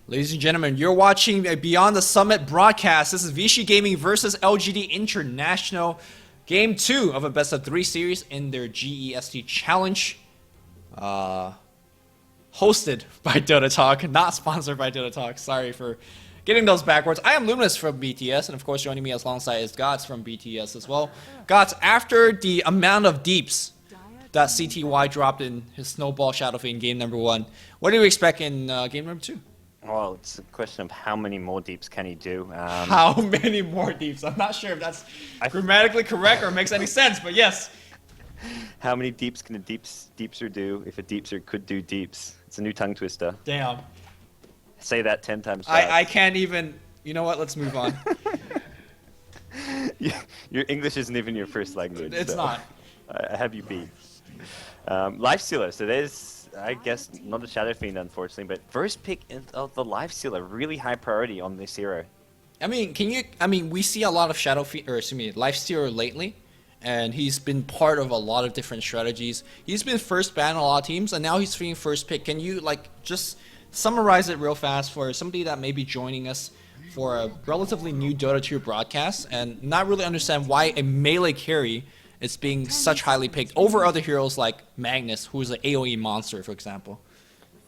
Ladies and gentlemen, you're watching a Beyond the Summit broadcast. This is Vici Gaming versus LGD International. Game 2 of a best of 3 series in their GEST challenge. Hosted by Dota Talk, not sponsored by Dota Talk. Sorry for getting those backwards. I am Luminous from BTS, and of course joining me alongside is Gots from BTS as well. Gots, after the amount of deeps that CTY dropped in his Snowball Shadow Fiend game number 1, what do you expect in game number 2? Well, it's a question of how many more deeps can he do. How many more deeps? I'm not sure if that's grammatically correct or makes any sense, but yes. How many deeps can a deepser do if a deepser could do deeps? It's a new tongue twister. Damn. Say that 10 times fast. I can't even... You know what? Let's move on. Your English isn't even your first language. It's so not. I have you beat. Life Stealer. So there's... I guess not the Shadow Fiend, unfortunately, but first pick of the Life Stealer, really high priority on this hero. I mean, we see a lot of Shadow Fiend, or excuse me, Life Stealer lately, and he's been part of a lot of different strategies. He's been first ban on a lot of teams, and now he's being first pick. Can you just summarize it real fast for somebody that may be joining us for a relatively new Dota 2 broadcast and not really understand why a melee carry is being such highly picked over other heroes like Magnus, who is an AoE monster, for example?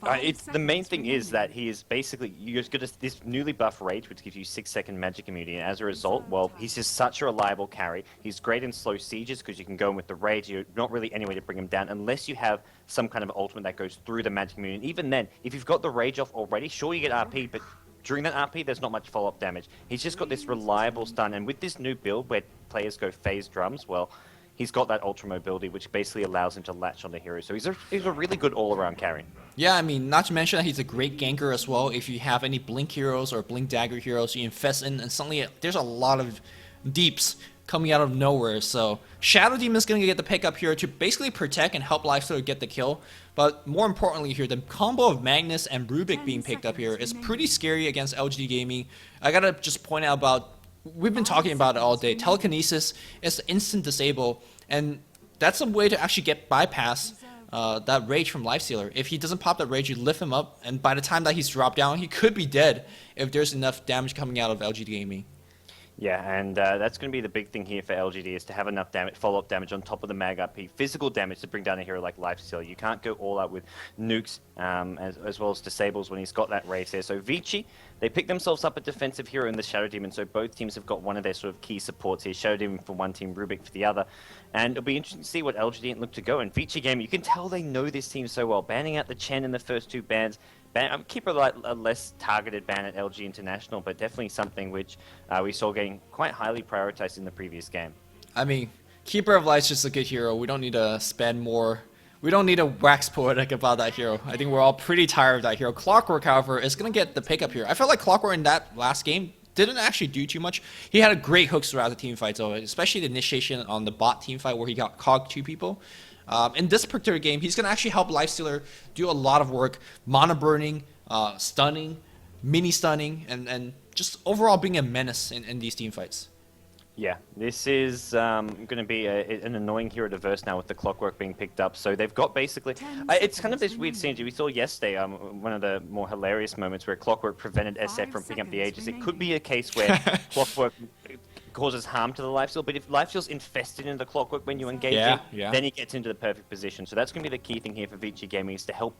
The main thing is that he is basically, you've got this newly buff Rage, which gives you 6-second magic immunity, and as a result, well, he's just such a reliable carry. He's great in slow sieges because you can go in with the Rage. You're not really any way to bring him down unless you have some kind of ultimate that goes through the magic immunity. And even then, if you've got the Rage off already, sure you get RP, but during that RP, there's not much follow-up damage. He's just got this reliable stun, and with this new build where players go phase drums, well, he's got that ultra mobility, which basically allows him to latch onto heroes. So he's a really good all-around carry. Yeah, I mean, not to mention that he's a great ganker as well. If you have any Blink heroes or Blink Dagger heroes, you infest in, and suddenly there's a lot of deeps coming out of nowhere. So Shadow Demon's going to get the pickup here to basically protect and help Lifestealer get the kill. But more importantly here, the combo of Magnus and Rubik being picked up here is pretty scary against LGD Gaming. I gotta just point out about... We've been talking about it all day. Telekinesis is instant disable, and that's a way to actually get bypass that Rage from Lifestealer. If he doesn't pop that Rage, you lift him up, and by the time that he's dropped down, he could be dead if there's enough damage coming out of LGD Gaming. Yeah, and that's going to be the big thing here for LGD, is to have enough damage, follow-up damage on top of the mag RP, physical damage to bring down a hero like Lifestealer. You can't go all out with nukes as well as disables when he's got that race there. So Vici, they picked themselves up a defensive hero in the Shadow Demon, so both teams have got one of their sort of key supports here. Shadow Demon for one team, Rubik for the other. And it'll be interesting to see what LGD look to go. And Vici game, you can tell they know this team so well. Banning out the Chen in the first 2 bans, keep a less targeted ban at LG International, but definitely something which we saw getting quite highly prioritized in the previous game. I mean, Keeper of Light's just a good hero. We don't need to spend more. We don't need to wax poetic about that hero. I think we're all pretty tired of that hero. Clockwork, however, is going to get the pickup here. I felt like Clockwork in that last game didn't actually do too much. He had a great hooks throughout the team fight, though, especially the initiation on the bot team fight where he got cogged 2 people. In this particular game, he's going to actually help Lifestealer do a lot of work, mana burning, stunning, mini stunning, and just overall being a menace in these team fights. Yeah, this is going to be an annoying hero to verse now with the Clockwork being picked up. So they've got basically... it's kind of this weird synergy. We saw yesterday one of the more hilarious moments where Clockwork prevented SF from picking up the Aegis. It could be a case where Clockwork causes harm to the Lifesteal, but if Lifesteal's infested into the Clockwork when you engage it, then he gets into the perfect position. So that's going to be the key thing here for Vici Gaming, is to help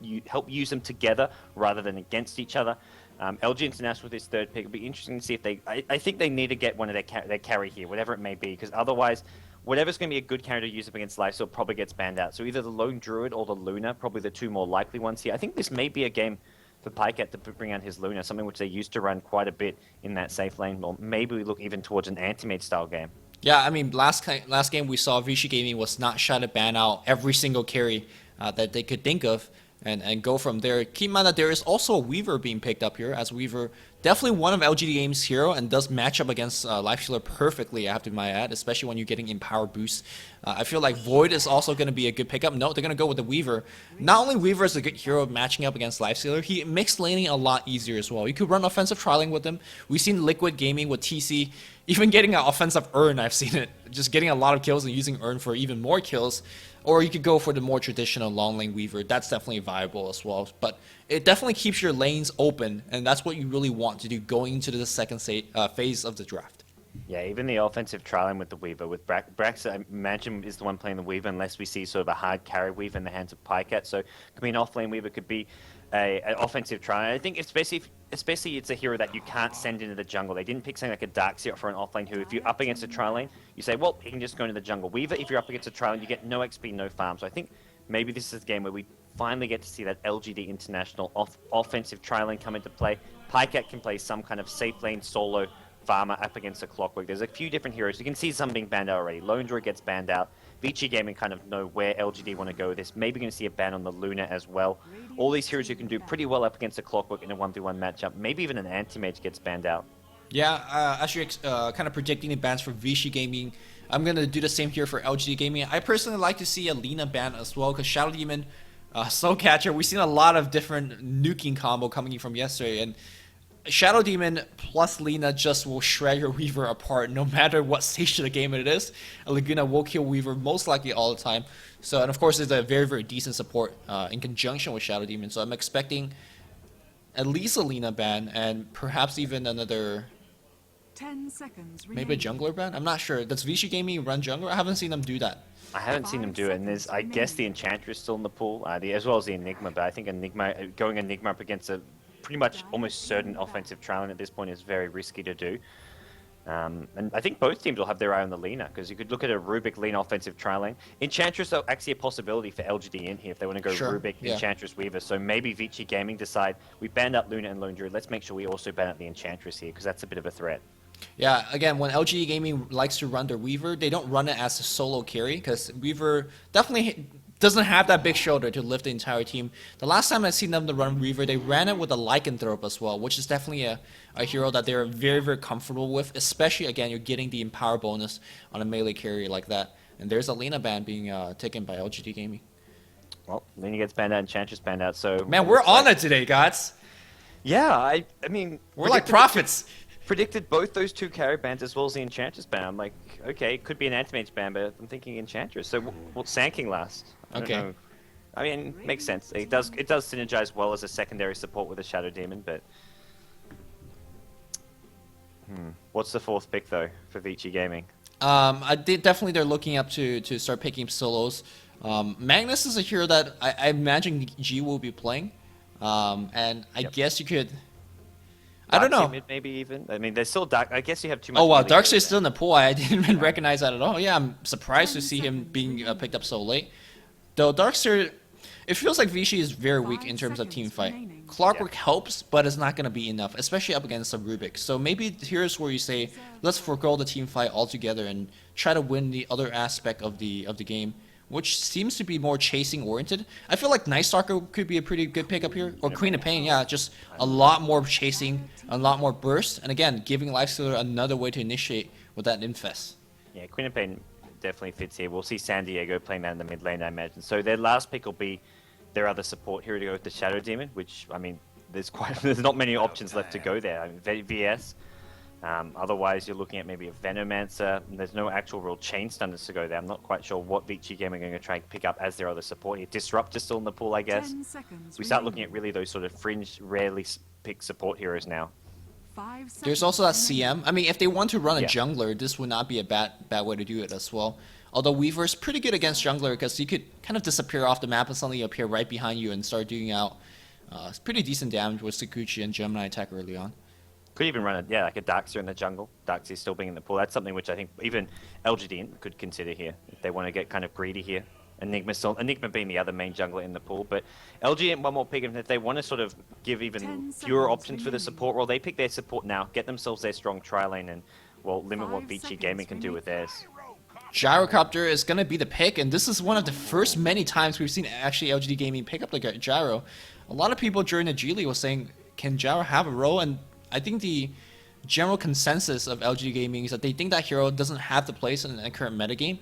use them together rather than against each other. LG International with this third pick. It'll be interesting to see if they... I think they need to get one of their carry here, whatever it may be, because otherwise, whatever's going to be a good carry to use up against Lifesteal probably gets banned out. So either the Lone Druid or the Luna, probably the 2 more likely ones here. I think this may be a game for Pycat to bring out his Luna, something which they used to run quite a bit in that safe lane. Or maybe we look even towards an anti-mage style game. Yeah, I mean, last game we saw Vici Gaming was not shy to ban out every single carry that they could think of and go from there. Keep in mind that there is also a Weaver being picked up here, as Weaver definitely one of LGD Games' hero and does match up against Lifestealer perfectly, I have to add, especially when you're getting Empower boost. I feel like Void is also going to be a good pickup. No, they're going to go with the Weaver. Not only Weaver is a good hero matching up against Lifestealer, he makes laning a lot easier as well. You could run offensive trialing with him. We've seen Liquid Gaming with TC. Even getting an offensive Urn, I've seen it. Just getting a lot of kills and using Urn for even more kills. Or you could go for the more traditional long lane Weaver. That's definitely viable as well. But it definitely keeps your lanes open, and that's what you really want to do going into the second phase of the draft. Yeah, even the offensive trialing with the Weaver, with Brax, I imagine, is the one playing the Weaver unless we see sort of a hard carry Weaver in the hands of Pycat. So could be an off-lane Weaver, could be an offensive trial. I think especially it's a hero that you can't send into the jungle. They didn't pick something like a Darkseer for an offlane who, if you're up against a tri lane, you say, well, he can just go into the jungle. Weaver, if you're up against a tri lane, you get no XP, no farm. So I think maybe this is a game where we finally get to see that LGD International offensive tri lane come into play. Pycat can play some kind of safe lane solo farmer up against a Clockwork. There's a few different heroes. You can see some being banned out already. Lone Druid gets banned out. Vici Gaming kind of know where LGD want to go with this. Maybe going to see a ban on the Luna as well. All these heroes who can do pretty well up against a Clockwork in a 1v1 matchup. Maybe even an Anti-Mage gets banned out. Yeah, actually kind of predicting the bans for Vici Gaming. I'm going to do the same here for LGD Gaming. I personally like to see a Lina ban as well, because Shadow Demon, Soul Catcher, we've seen a lot of different nuking combo coming in from yesterday, and Shadow Demon plus Lina just will shred your Weaver apart no matter what stage of the game it is. Laguna will kill Weaver most likely all the time. So, and of course, it's a very, very decent support in conjunction with Shadow Demon. So I'm expecting at least a Lina ban and perhaps even another, 10 seconds maybe a jungler ban? I'm not sure. Does Vici Gaming run jungler? I haven't seen them do that. I haven't seen them do it, and there's, I guess, the Enchantress still in the pool, as well as the Enigma, but I think going Enigma up against a pretty much almost certain offensive trialing at this point is very risky to do. And I think both teams will have their eye on the Lina, because you could look at a Rubik Lina offensive trialing. Enchantress are actually a possibility for LGD.int here if they want to go Rubik, Enchantress, Weaver. So maybe Vici Gaming decide, we banned out Luna and Lone Druid, let's make sure we also ban out the Enchantress here, because that's a bit of a threat. Yeah, again, when LGD Gaming likes to run their Weaver, they don't run it as a solo carry, because Weaver definitely doesn't have that big shoulder to lift the entire team. The last time I seen them to run Weaver, they ran it with a Lycanthrope as well, which is definitely a hero that they're very, very comfortable with, especially, again, you're getting the Empower bonus on a melee carry like that. And there's a Lina ban being taken by LGD Gaming. Well, Lina gets banned out, Enchantress banned out, so... Man, we're on it today, guys! Yeah, I mean... We're like prophets! Predicted both those two carry bans as well as the Enchantress ban. I'm like, okay, it could be an Anti-Mage ban, but I'm thinking Enchantress. So what's Sand King last? I don't know. I mean, makes sense. It does synergize well as a secondary support with a Shadow Demon, but... What's the fourth pick, though, for Vici Gaming? Definitely they're looking up to start picking solos. Magnus is a hero that I imagine G will be playing. And I guess you could... I don't know. Mid maybe even. I mean, there's still Dark. I guess you have too much. Oh wow, Darkseer's still in the pool. I didn't even recognize that at all. Yeah, I'm surprised to see him being picked up so late. Though Darkseer, it feels like Vici is very weak in terms of team fight. Clockwork helps, but it's not going to be enough, especially up against a Rubik. So maybe here's where you say, let's forego the team fight altogether and try to win the other aspect of the game, which seems to be more chasing oriented. I feel like Night Stalker could be a pretty good pickup here, or Queen of Pain. Yeah, just a lot more chasing, a lot more burst, and again, giving Lifestealer another way to initiate with that Infest. Yeah, Queen of Pain definitely fits here. We'll see San Diego playing that in the mid lane, I imagine. So their last pick will be their other support hero to go with the Shadow Demon, which, I mean, there's not many options left to go there. I mean, VS. Otherwise, you're looking at maybe a Venomancer. There's no actual real chain stunners to go there. I'm not quite sure what Vici Gaming are going to try and pick up as their other support here. Disruptor's still in the pool, I guess. We start looking at really those sort of fringe, rarely picked support heroes now. There's also that CM. I mean, if they want to run a jungler, this would not be a bad way to do it as well. Although Weaver is pretty good against jungler, because you could kind of disappear off the map and suddenly appear right behind you and start doing out pretty decent damage with Sakuchi and Gemini attack early on. Could even run like a Darkseer in the jungle. Darkseer still being in the pool. That's something which I think even LGD could consider here if they want to get kind of greedy here. Enigma being the other main jungler in the pool, but LGD one more pick, and if they want to sort of give even fewer options for the support role, they pick their support now, get themselves their strong tri-lane, and well, limit what Vici Gaming can do with theirs. Gyrocopter is going to be the pick, and this is one of the first many times we've seen actually LGD Gaming pick up the Gyro. A lot of people during the G League was saying, can Gyro have a role? And I think the general consensus of LGD Gaming is that they think that hero doesn't have the place in the current metagame.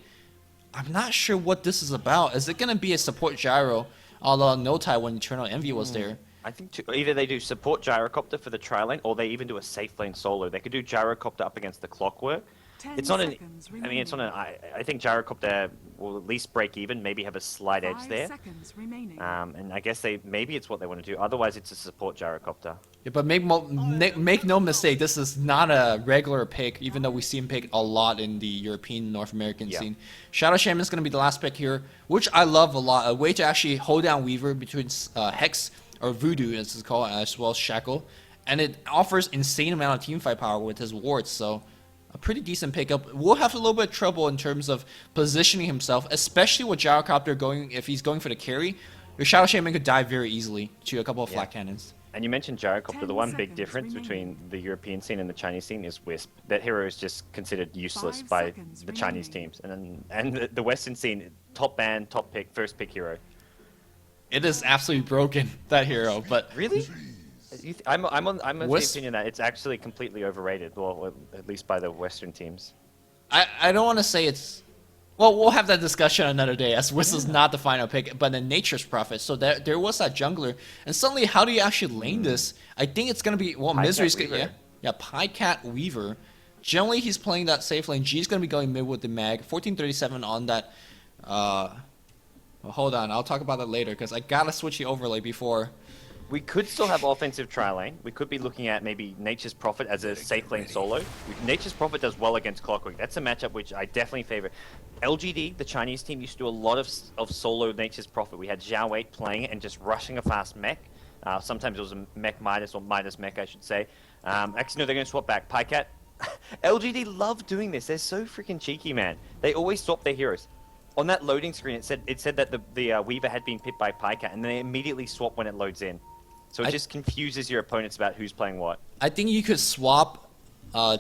I'm not sure what this is about. Is it going to be a support Gyro, a la Notai when Eternal Envy was there? I think either they do support Gyrocopter for the tri-lane, or they even do a safe lane solo. They could do Gyrocopter up against the Clockwork. 10 It's not an. seconds I mean, it's not remaining. an. I think Gyrocopter will at least break even, maybe have a slight edge 5 there. seconds remaining. And I guess maybe it's what they want to do. Otherwise, it's a support Gyrocopter. Yeah, but make no mistake, this is not a regular pick, even though we see him pick a lot in the European, North American Yeah. scene. Shadow Shaman is going to be the last pick here, which I love a lot. A way to actually hold down Weaver between Hex, or Voodoo as it's called, as well as Shackle. And it offers insane amount of teamfight power with his wards, so a pretty decent pickup. Will have a little bit of trouble in terms of positioning himself, especially with Gyrocopter going, if he's going for the carry. Your Shadow Shaman could die very easily to a couple of flat cannons. And you mentioned Gyrocopter. 10 The one big seconds difference remaining. between the European scene and the Chinese scene is Wisp. That hero is just considered useless 5 by seconds the Chinese remaining. teams. And the Western scene, top ban, top pick, first pick hero. It is absolutely broken, that hero, but Really? I'm of the Wisp- opinion that it's actually completely overrated. Well, at least by the Western teams. I don't want to say it's... Well, we'll have that discussion another day, as Whistle's not the final pick, but then Nature's Prophet. So there was that jungler, and suddenly, how do you actually lane this? I think it's gonna be Misery's gonna, Weaver. yeah, Pycat Weaver. Generally, he's playing that safe lane. G's gonna be going mid with the mag. 1437 on that. Well, hold on, I'll talk about that later because I gotta switch the overlay before. We could still have offensive tri-lane. We could be looking at maybe Nature's Prophet as a safe lane solo. Nature's Prophet does well against Clockwork. That's a matchup which I definitely favor. LGD, the Chinese team, used to do a lot of solo Nature's Prophet. We had Zhao Wei playing it and just rushing a fast mech. Sometimes it was a mech minus or minus mech, I should say. Actually, no, they're going to swap back. Pycat. LGD love doing this. They're so freaking cheeky, man. They always swap their heroes. On that loading screen, it said that the Weaver had been picked by Pycat, and then they immediately swap when it loads in. So it just confuses your opponents about who's playing what. I think you could swap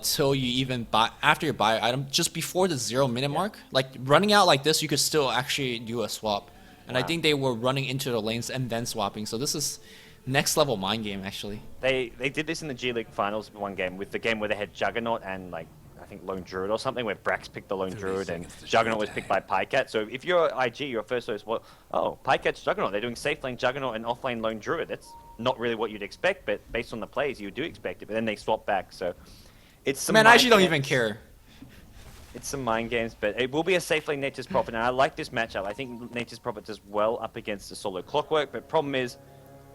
till you even buy, after you buy item, just before the 0 minute mark. Like running out like this, you could still actually do a swap. And I Wow. think they were running into the lanes and then swapping. So this is next level mind game actually. They did this in the G League finals one game, with the game where they had Juggernaut and I think Lone Druid or something, where Brax picked the Lone Druid and Juggernaut was picked by Pycat. So if you're IG, your first choice, well, oh, Pycat's Juggernaut. They're doing safe lane Juggernaut and off lane Lone Druid. That's not really what you'd expect, but based on the plays, you do expect it. But then they swap back, so it's some Man, I mind actually don't games. even care. It's some mind games, but it will be a safe lane Nature's Prophet, and I like this matchup. I think Nature's Prophet does well up against the solo Clockwork, but problem is,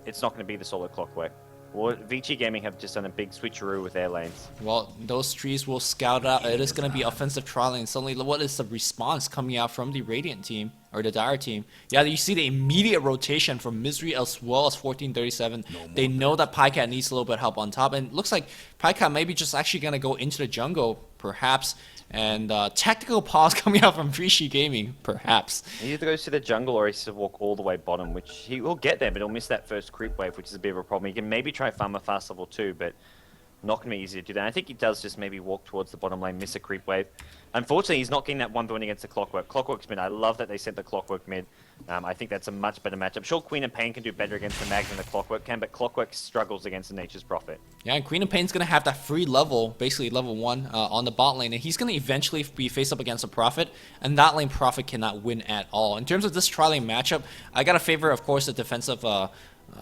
it's not going to be the solo Clockwork. Well, Vici Gaming have just done a big switcheroo with their lanes. Well, those trees will scout out. It is going to be offensive trialing. Suddenly, what is the response coming out from the Radiant team or the Dire team? Yeah, you see the immediate rotation from Misery as well as 1437. They know that Pycat needs a little bit of help on top, and it looks like Pycat maybe just actually going to go into the jungle, perhaps. And tactical pause coming out from Vici Gaming, perhaps. He either goes to the jungle or he has to walk all the way bottom, which he will get there, but he'll miss that first creep wave, which is a bit of a problem. He can maybe try farm a fast level 2, but not going to be easy to do that. I think he does just maybe walk towards the bottom lane, miss a creep wave. Unfortunately, he's not getting that 1v1 against the Clockwork. Clockwork's mid. I love that they sent the Clockwork mid. I think that's a much better matchup. Sure, Queen and Pain can do better against the Mag than the Clockwork can, but Clockwork struggles against the Nature's Prophet. Yeah, and Queen of Pain's going to have that free level, basically level 1, on the bot lane, and he's going to eventually be faced up against a Prophet, and that lane Prophet cannot win at all. In terms of this tri-lane matchup, I got to favor, of course, the defensive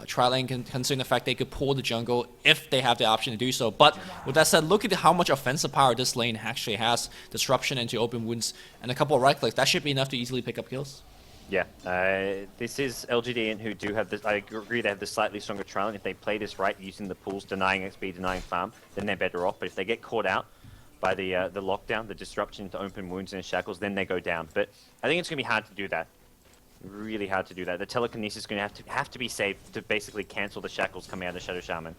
tri-lane, considering the fact they could pull the jungle if they have the option to do so. But with that said, look at how much offensive power this lane actually has. Disruption into open wounds and a couple of right clicks. That should be enough to easily pick up kills. Yeah, this is LGD.int who do have this. I agree they have the slightly stronger trial, and if they play this right, using the pools, denying XP, denying farm, then they're better off. But if they get caught out by the lockdown, the disruption to open wounds and shackles, then they go down. But I think it's going to be hard to do that. Really hard to do that. The telekinesis is going to have to be safe to basically cancel the shackles coming out of Shadow Shaman.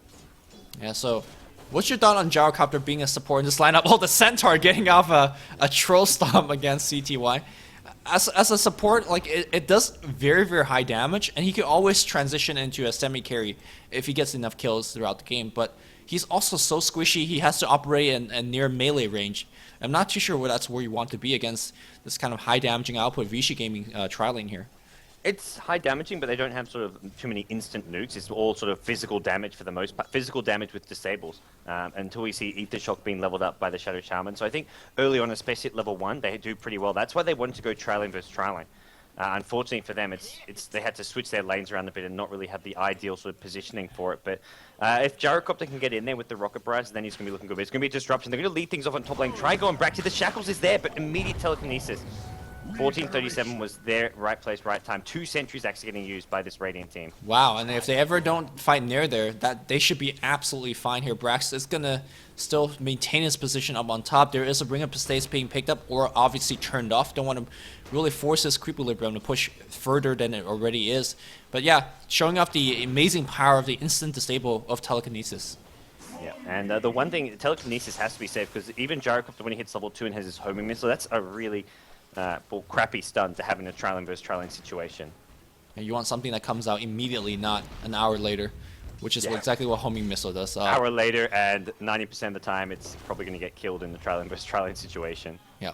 Yeah, so what's your thought on Gyrocopter being a support in this lineup? Oh, the Centaur getting off a Troll Stomp against CTY. As a support, like it does very, very high damage, and he can always transition into a semi-carry if he gets enough kills throughout the game, but he's also so squishy, he has to operate in near melee range. I'm not too sure where that's where you want to be against this kind of high damaging output Vici Gaming trialing here. It's high damaging, but they don't have sort of too many instant nukes. It's all sort of physical damage for the most part. Physical damage with disables until we see Ether Shock being leveled up by the Shadow Shaman. So I think early on, especially at level 1, they do pretty well. That's why they wanted to go tri-lane versus tri-lane. Unfortunately for them, they had to switch their lanes around a bit and not really have the ideal sort of positioning for it. But if Gyrocopter can get in there with the Rocket Barrage, then he's going to be looking good. But it's going to be a disruption. They're going to lead things off on top lane. Try going back to the Shackles is there, but immediate telekinesis. 1437 was there, right place, right time. 2 sentries actually getting used by this Radiant team. Wow, and if they ever don't fight near there, that they should be absolutely fine here. Brax is going to still maintain his position up on top. There is a Ring of States being picked up or obviously turned off. Don't want to really force this Creequilibrium to push further than it already is. But yeah, showing off the amazing power of the instant disable of telekinesis. Yeah, and the one thing, telekinesis has to be safe because even Gyrocopter, when he hits level 2 and has his homing missile, that's a really crappy stun to have in a trial versus trial situation. And you want something that comes out immediately, not an hour later, which is exactly what homing missile does. Hour later, and 90% of the time, it's probably going to get killed in the trial versus trial situation. Yeah.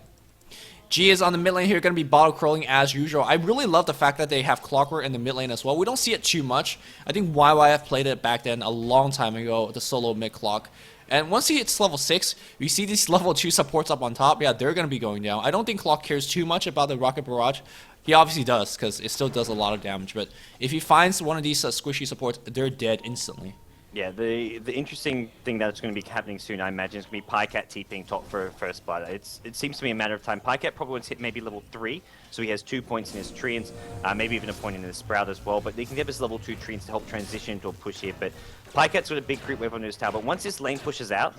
G is on the mid lane here, going to be bottle crawling as usual. I really love the fact that they have Clockwork in the mid lane as well. We don't see it too much. I think YYF played it back then a long time ago, the solo mid clock. And once he hits level 6, we see these level 2 supports up on top. Yeah, they're going to be going down. I don't think Clock cares too much about the Rocket Barrage. He obviously does, because it still does a lot of damage. But if he finds one of these squishy supports, they're dead instantly. Yeah, the interesting thing that's going to be happening soon, I imagine, is going to be Pycat TPing top for first blood. It seems to be a matter of time. Pycat probably wants to hit maybe level 3, so he has 2 points in his Treants, maybe even a point in his Sprout as well, but they can give us level 2 Treants to help transition into a push here. But Pycat's got a big creep wave on his tower, but once this lane pushes out,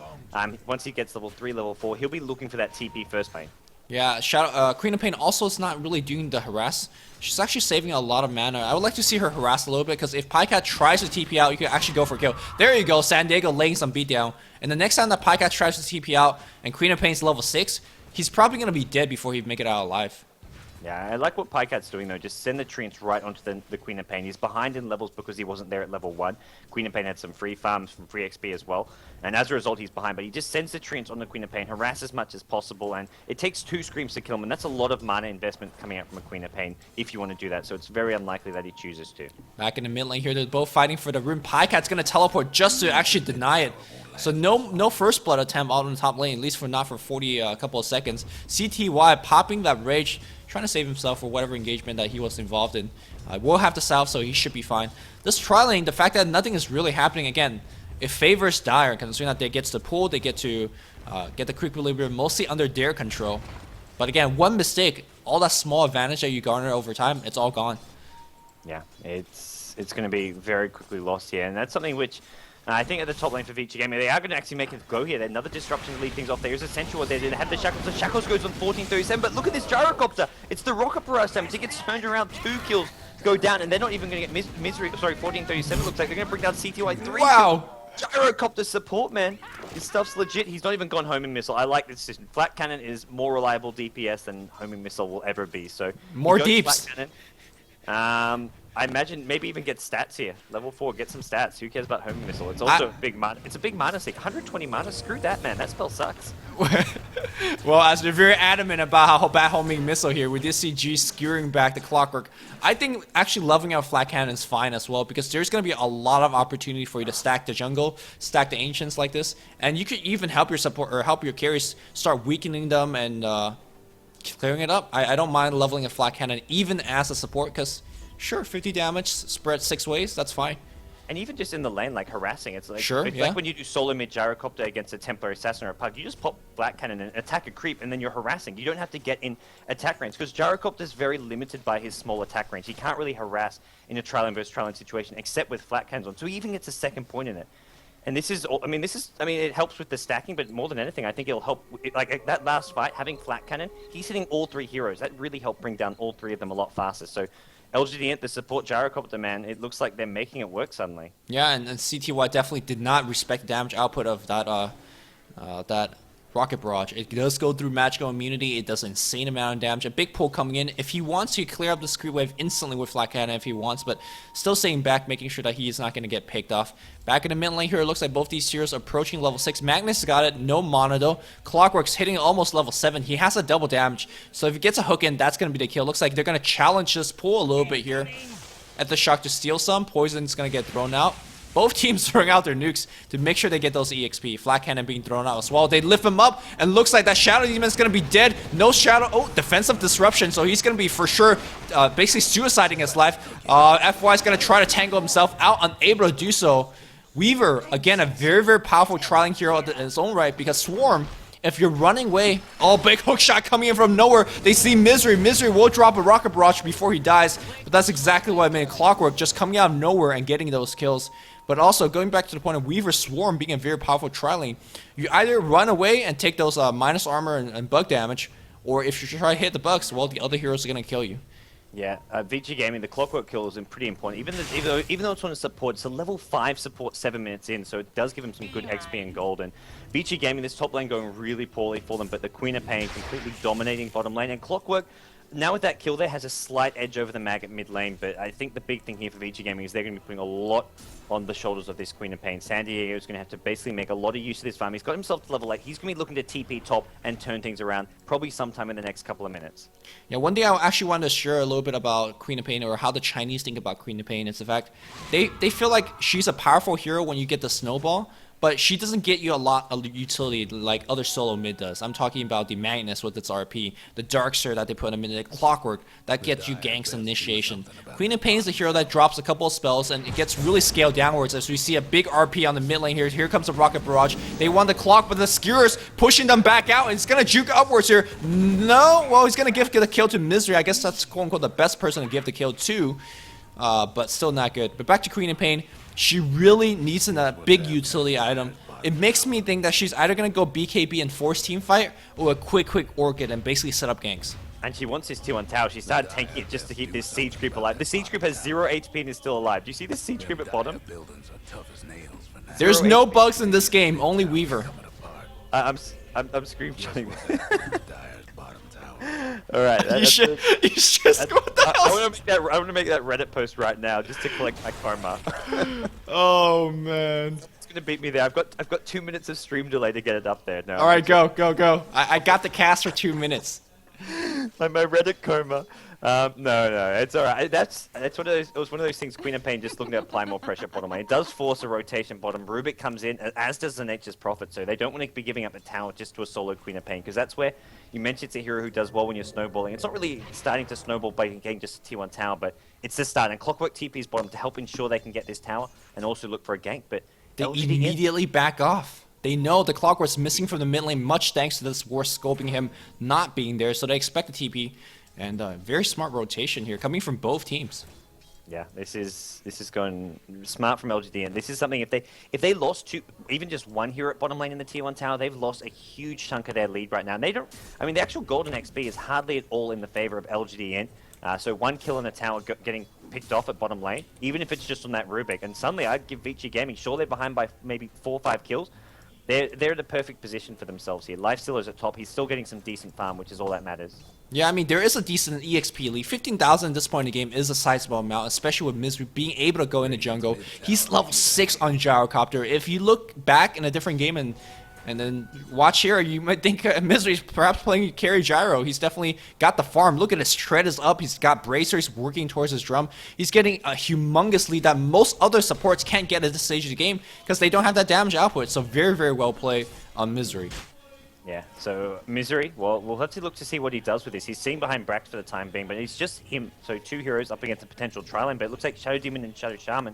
once he gets level 3, level 4, he'll be looking for that TP first lane. Yeah, Queen of Pain also is not really doing the harass. She's actually saving a lot of mana. I would like to see her harass a little bit, because if Pycat tries to TP out, you can actually go for a kill. There you go, San Diego laying some beatdown. And the next time that Pycat tries to TP out and Queen of Pain's level 6, he's probably going to be dead before he make it out alive. Yeah, I like what Pycat's doing though. Just send the Treants right onto the Queen of Pain. He's behind in levels because he wasn't there at level 1. Queen of Pain had some free farms from free XP as well. And as a result, he's behind. But he just sends the Treants on the Queen of Pain, harass as much as possible. And it takes 2 screams to kill him. And that's a lot of mana investment coming out from a Queen of Pain if you want to do that. So it's very unlikely that he chooses to. Back in the mid lane here, they're both fighting for the rune. Pycat's going to teleport just to actually deny it. So no first blood attempt out on the top lane, at least for not for 40 couple of seconds. CTY popping that rage, trying to save himself for whatever engagement that he was involved in. We'll have to salve, so he should be fine. This tri lane, the fact that nothing is really happening again, it favors Dire, considering that they get to pull, they get to get the Creequilibrium mostly under their control. But again, one mistake, all that small advantage that you garner over time, it's all gone. Yeah, it's going to be very quickly lost here, and that's something which I think at the top lane for Vici Gaming, they are going to actually make it go here. Another disruption to lead things off. There's Essential there. They have the Shackles. The Shackles goes on 1437, but look at this Gyrocopter. It's the Rocket Barrage damage. He gets turned around, 2 kills go down, and they're not even going to get Misery. Sorry, 1437 looks like they're going to bring down CTY 3. Wow! Gyrocopter support, man. This stuff's legit. He's not even gone Homing Missile. I like this decision. Flat Cannon is more reliable DPS than Homing Missile will ever be. So more deeps. Flat Cannon. I imagine maybe even get stats here. Level 4, get some stats. Who cares about Homing Missile? It's also a big mana. It's a big mana sink. 120 mana. Screw that, man. That spell sucks. Well, as they're very adamant about how bad Homing Missile here, we did see G skewering back the Clockwork. I think actually leveling out Flat Cannon is fine as well, because there's going to be a lot of opportunity for you to stack the jungle, stack the Ancients like this, and you could even help your support or help your carries start weakening them and clearing it up. I don't mind leveling a Flat Cannon even as a support, because sure, 50 damage, spread 6 ways, that's fine. And even just in the lane, like harassing, it's like, sure, like when you do solo mid Gyrocopter against a Templar Assassin or a Pug, you just pop Flat Cannon and attack a creep, and then you're harassing. You don't have to get in attack range, because Gyrocopter is very limited by his small attack range. He can't really harass in a trial versus trial situation, except with Flat Cannons on, so he even gets a second point in it. And this is, I mean, it helps with the stacking, but more than anything, I think it'll help, like that last fight, having Flat Cannon, he's hitting all 3 heroes. That really helped bring down all 3 of them a lot faster. So LGD.int, the support Gyrocopter, man, it looks like they're making it work suddenly. Yeah, and CTY definitely did not respect the damage output of that that Rocket Barrage. It does go through magical immunity. It does an insane amount of damage. A big pull coming in. If he wants to clear up the Screw Wave instantly with Flat Cannon if he wants, but still staying back, making sure that he is not going to get picked off. Back in the mid lane here, it looks like both these heroes approaching level 6. Magnus got it, no mana though. Clockwork's hitting almost level 7. He has a double damage, so if he gets a hook in, that's going to be the kill. Looks like they're going to challenge this pull a little bit here at the Shock to steal some. Poison's going to get thrown out. Both teams throwing out their nukes to make sure they get those EXP. Flat cannon being thrown out as well. They lift him up, and looks like that Shadow Demon is going to be dead. No Shadow. Oh, defensive disruption. So he's going to be for sure basically suiciding his life. FY is going to try to tangle himself out, unable to do so. Weaver, again, a very, very powerful trialing hero in its own right, because Swarm, if you're running away, oh, big hook shot coming in from nowhere. They see Misery. Misery will drop a rocket barrage before he dies, but that's exactly what I mean. Clockwork just coming out of nowhere and getting those kills. But also, going back to the point of Weaver Swarm being a very powerful trialing, you either run away and take those minus armor and bug damage, or if you try to hit the bugs, well, the other heroes are going to kill you. Yeah, Vici Gaming, the clockwork kill is pretty important. Even though it's on a support, it's a level 5 support 7 minutes in, so it does give him some good XP and gold. And Vici Gaming, this top lane going really poorly for them, but the Queen of Pain completely dominating bottom lane. And Clockwork, now with that kill there, has a slight edge over the mag at mid lane, but I think the big thing here for Vici Gaming is they're going to be putting a lot on the shoulders of this Queen of Pain. San Diego is going to have to basically make a lot of use of this farm. He's got himself to level 8. He's going to be looking to TP top and turn things around probably sometime in the next couple of minutes. Yeah, one thing I actually wanted to share a little bit about Queen of Pain, or how the Chinese think about Queen of Pain, is the fact they feel like she's a powerful hero when you get the snowball, but she doesn't get you a lot of utility like other solo mid does. I'm talking about the Magnus with its RP, the Darkster that they put in the Clockwork that gets you ganks and initiation. Queen of Pain is a hero that drops a couple of spells and it gets really scaled downwards as we see a big RP on the mid lane here. Here comes the Rocket Barrage. They want the clock, but the Skewers pushing them back out, and it's gonna juke upwards here. No, well, he's gonna give the kill to Misery. I guess that's quote unquote the best person to give the kill to, but still not good. But back to Queen of Pain. She really needs a big utility item. It makes me think that she's either going to go BKB and force team fight, or a quick Orchid and basically set up ganks. And she wants this T1 tower. She started tanking it just to keep this Siege Creep alive. The Siege Creep has 0 HP and is still alive. Do you see this Siege Creep at bottom? There's no bugs in this game, only Weaver. I'm screenshotting. All right. You should just what the hell? I want to make that Reddit post right now just to collect my karma. Oh man. It's gonna beat me there. I've got 2 minutes of stream delay to get it up there. No. All right, go. I got the cast for 2 minutes. My Reddit karma. No, it's all right. That's one of those. It was one of those things. Queen of Pain just looking to apply more pressure bottom lane. It does force a rotation bottom. Rubik comes in, as does the Nature's Prophet. So they don't want to be giving up a tower just to a solo Queen of Pain, because that's where you mentioned it's a hero who does well when you're snowballing. It's not really starting to snowball by getting just a T1 tower, but it's the start. And Clockwork TP's bottom to help ensure they can get this tower and also look for a gank. But they immediately back off. They know the Clockwork's missing from the mid lane, much thanks to this war scoping him not being there, so they expect the TP. And very smart rotation here, coming from both teams. Yeah, this is going smart from LGD, and this is something if they lost even just one hero at bottom lane in the T1 tower, they've lost a huge chunk of their lead right now. And they don't. I mean, the actual golden XP is hardly at all in the favor of LGD.int. So one kill in the tower getting picked off at bottom lane, even if it's just on that Rubik. And suddenly, I'd give Vici Gaming. Sure, they're behind by maybe 4 or 5 kills. They're in the perfect position for themselves here. Lifestealer's at top. He's still getting some decent farm, which is all that matters. Yeah, I mean, there is a decent EXP lead. 15,000 at this point in the game is a sizable amount, especially with Misery being able to go into jungle. He's level 6 on Gyrocopter. If you look back in a different game and then watch here, you might think Misery's perhaps playing carry Gyro. He's definitely got the farm. Look at his tread is up. He's got bracers working towards his drum. He's getting a humongous lead that most other supports can't get at this stage of the game because they don't have that damage output. So very, very well played on Misery. Yeah, so Misery, well, we'll have to look to see what he does with this. He's seen behind Brax for the time being, but it's just him. So 2 heroes up against a potential tri-lane, but it looks like Shadow Demon and Shadow Shaman,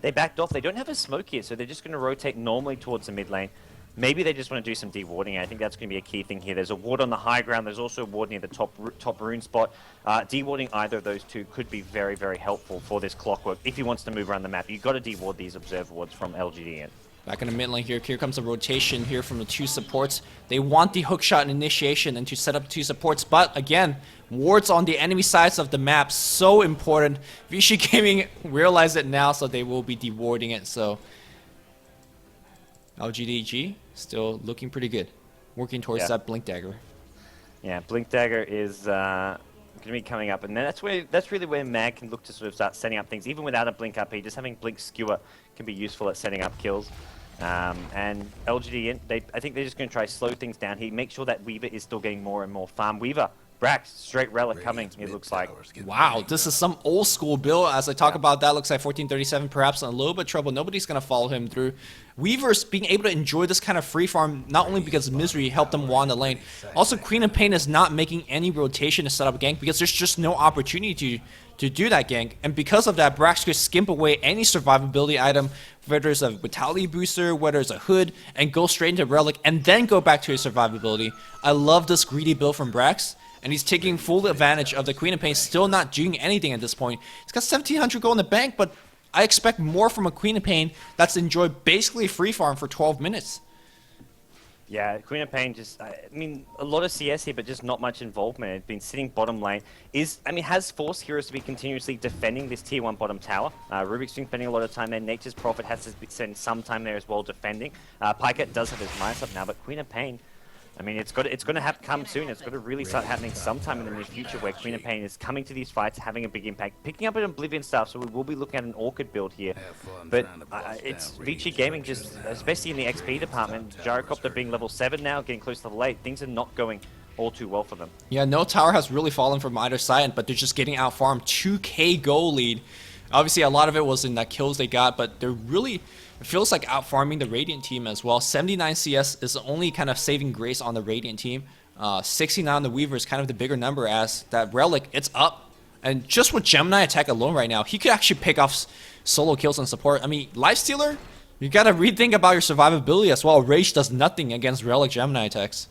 they backed off. They don't have a smoke here, so they're just going to rotate normally towards the mid lane. Maybe they just want to do some dewarding. I think that's going to be a key thing here. There's a ward on the high ground. There's also a ward near the top rune spot. Dewarding either of those two could be very, very helpful for this Clockwork. If he wants to move around the map, you've got to deward these observer wards from LGD.int. Back in the mid lane here. Here comes a rotation here from the 2 supports. They want the hookshot and initiation and to set up 2 supports. But again, wards on the enemy sides of the map, so important. Vici Gaming realize it now, so they will be dewarding it. So LGDG still looking pretty good. Working towards that Blink Dagger. Yeah, Blink Dagger is going to be coming up. And then that's really where Mag can look to sort of start setting up things. Even without a Blink RP, just having Blink Skewer can be useful at setting up kills. And LGD, I think they're just going to try to slow things down here. Make sure that Weaver is still getting more and more farm. Weaver Brax, straight relic coming, it looks like. Wow, this is some old school build. As I talk about that, looks like 1437 perhaps in a little bit of trouble. Nobody's going to follow him through. Weaver's being able to enjoy this kind of free farm, not only because Misery helped them won the lane, also Queen of Pain is not making any rotation to set up a gank because there's just no opportunity to do that gank. And because of that, Brax could skimp away any survivability item, whether it's a Vitality booster, whether it's a hood, and go straight into Relic and then go back to his survivability. I love this greedy build from Brax. And he's taking full advantage of the Queen of Pain, still not doing anything at this point. He's got 1,700 gold in the bank, but I expect more from a Queen of Pain that's enjoyed basically free farm for 12 minutes. Yeah, Queen of Pain just, I mean, a lot of CS here, but just not much involvement. It's been sitting bottom lane. Has forced heroes to be continuously defending this tier 1 bottom tower. Rubik's been spending a lot of time there. Nature's Prophet has to spend some time there as well defending. Pycat does have his minus up now, but Queen of Pain, I mean, it's going to have to come soon. It's got to really start happening sometime in the near future where Queen of Pain is coming to these fights, having a big impact, picking up an Oblivion stuff, so we will be looking at an Orchid build here. But it's Vici Gaming just, especially in the XP department, Gyrocopter being level 7 now, getting close to level 8, things are not going all too well for them. Yeah, no tower has really fallen from either side, but they're just getting out farmed. 2k goal lead. Obviously, a lot of it was in the kills they got, but they're really... It feels like out farming the Radiant team as well. 79 CS is the only kind of saving grace on the Radiant team. 69 on the Weaver is kind of the bigger number as that Relic, it's up. And just with Gemini attack alone right now, he could actually pick off solo kills and support. I mean, Lifestealer, you gotta rethink about your survivability as well. Rage does nothing against Relic Gemini attacks.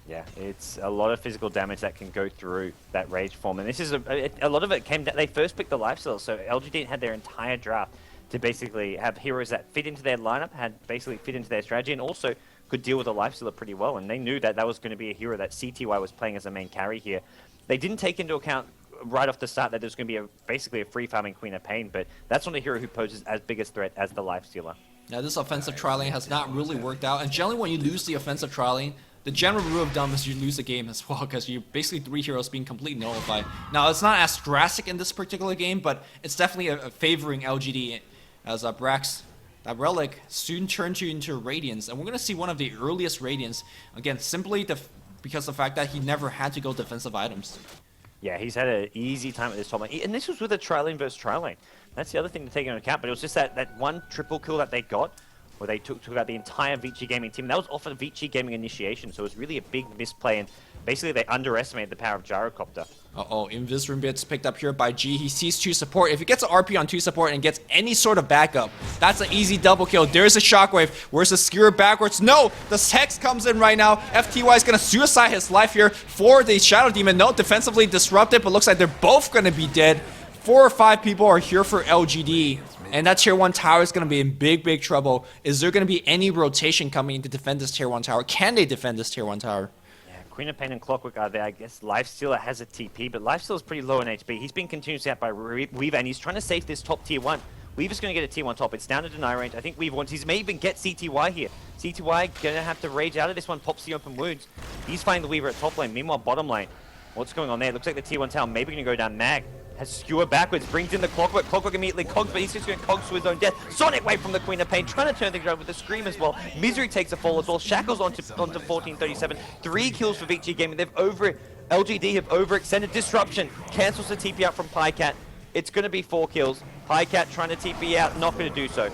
Yeah, it's a lot of physical damage that can go through that Rage form. And this is a lot of it came down, they first picked the Lifestealer, so LGD had their entire draft to basically have heroes that fit into their lineup, had basically fit into their strategy, and also could deal with the Lifestealer pretty well. And they knew that that was going to be a hero that CTY was playing as a main carry here. They didn't take into account right off the start that there's going to be basically a free farming Queen of Pain, but that's not a hero who poses as big a threat as the Lifestealer. Now, this offensive tri-lane has not really worked out, and generally when you lose the offensive tri-lane, the general rule of thumb is you lose the game as well, because you're basically 3 heroes being completely nullified. Now, it's not as drastic in this particular game, but it's definitely a favoring LGD. As Brax, that Relic soon turns you into Radiance, and we're going to see one of the earliest Radiance, again, simply because of the fact that he never had to go defensive items. Yeah, he's had an easy time at this top lane, and this was with a tri-lane versus tri-lane. That's the other thing to take into account, but it was just that one triple kill that they got, where they took out the entire Vici Gaming team. That was off of the Vici Gaming initiation, so it was really a big misplay, and basically they underestimated the power of Gyrocopter. Uh-oh, Invis gets picked up here by G. He sees 2 support. If he gets an RP on 2 support and gets any sort of backup, that's an easy double kill. There's a Shockwave. Where's the skewer backwards? No! The Hex comes in right now. FTY is going to suicide his life here for the Shadow Demon. No, defensively disrupted, but looks like they're both going to be dead. 4 or 5 people are here for LGD. And that tier 1 tower is going to be in big, big trouble. Is there going to be any rotation coming in to defend this tier 1 tower? Can they defend this tier 1 tower? Queen of Pain and Clockwork are there. I guess Lifestealer has a TP, but Lifestealer is pretty low in HP. He's been continuously out by Weaver, and he's trying to save this top tier 1. Weaver's going to get a tier 1 top. It's down to deny range. I think Weaver wants. He may even get CTY here. CTY going to have to rage out of this one, pops the open wounds. He's finding the Weaver at top lane. Meanwhile, bottom lane, what's going on there? Looks like the tier 1 tower maybe going to go down. Mag has skewer backwards, brings in the Clockwork. Clockwork immediately cogs, but he's just going to cogs to his own death. Sonic Wave from the Queen of Pain, trying to turn things around with the Scream as well. Misery takes a fall as well. Shackles onto 1437. 3 kills for Vici Gaming. LGD have overextended. Disruption cancels the TP out from Pycat. It's going to be 4 kills. Pycat trying to TP out, not going to do so.